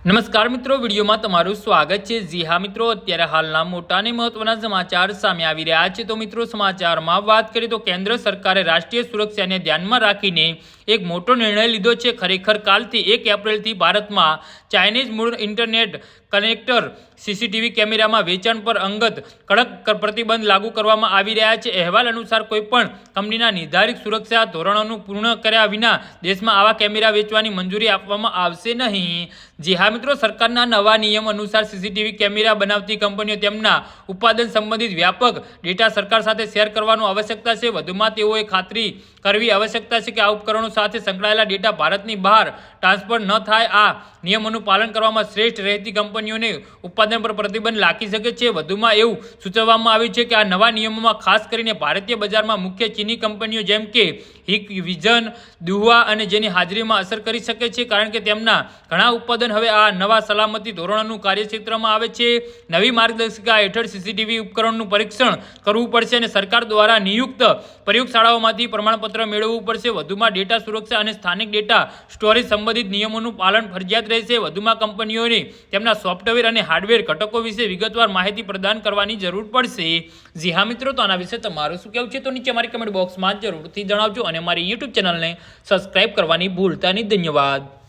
નમસ્કાર મિત્રો, વિડીયોમાં તમારું સ્વાગત છે। જી હા મિત્રો, અત્યારે હાલના મોટા અને મહત્વના સમાચાર સામે આવી રહ્યા છે। તો મિત્રો, સમાચારમાં વાત કરીએ તો કેન્દ્ર સરકારે રાષ્ટ્રીય સુરક્ષાને ધ્યાનમાં રાખીને એક મોટો નિર્ણય લીધો છે। ખરેખર કાલથી 1 એપ્રિલથી ભારતમાં ચાઇનીઝ મૂળ ઇન્ટરનેટ કનેક્ટર સીસીટીવી કેમેરામાં વેચાણ પર અંગત કડક પ્રતિબંધ લાગુ કરવામાં આવી રહ્યા છે। અહેવાલ અનુસાર કોઈપણ કંપનીના નિર્ધારિત સુરક્ષા ધોરણોનું પૂર્ણ કર્યા વિના દેશમાં આવા કેમેરા વેચવાની મંજૂરી આપવામાં આવશે નહીં। જી હા મિત્રો, સરકારના નવા નિયમ અનુસાર સીસીટીવી કેમેરા બનાવતી કંપનીઓ તેમના ઉત્પાદન સંબંધિત વ્યાપક ડેટા સરકાર સાથે શેર કરવાની આવશ્યકતા છે। વધુમાં તેઓએ ખાતરી કરવી આવશ્યકતા છે કે આ ઉપકરણો સાથે સંકળાયેલા ડેટા ભારતની બહાર ટ્રાન્સફર ન થાય। આ નિયમોનું પાલન કરવામાં શ્રેષ્ઠ રહેતી કંપનીઓને ઉત્પાદન પર પ્રતિબંધ લાગી શકે છે। વધુમાં એવું સૂચવવામાં આવ્યું છે કે આ નવા નિયમોમાં ખાસ કરીને ભારતીય બજારમાં મુખ્ય ચીની કંપનીઓ જેમ કે હિકવિઝન, દુહુઆ અને જેની હાજરીમાં અસર કરી શકે છે, કારણ કે તેમના ઘણા ઉત્પાદન હવે આ નવા સલામતી ધોરણોનું કાર્યક્ષેત્રમાં આવે છે। નવી માર્ગદર્શિકા હેઠળ સીસીટીવી ઉપકરણોનું પરીક્ષણ કરવું પડશે અને સરકાર દ્વારા નિયુક્ત પ્રયોગશાળાઓમાંથી પ્રમાણપત્ર મેળવવું પડશે। વધુમાં ડેટા સુરક્ષા અને સ્થાનિક ડેટા સ્ટોરેજ સંબંધિત નિયમોનું પાલન ફરજિયાત રહેશે। વધુમાં કંપનીઓને તેમના સોફ્ટવેર અને હાર્ડવેર ઘટકો વિશે વિગતવાર માહિતી પ્રદાન કરવાની જરૂર પડશે। જી હા મિત્રો, તો આના વિશે તમારું શું કહેવું છે તો નીચે મારી કમેન્ટ બોક્સમાં જરૂરથી જણાવજો અને મારી યુટ્યુબ ચેનલને સબસ્ક્રાઇબ કરવાની ભૂલતા નહીં। ધન્યવાદ।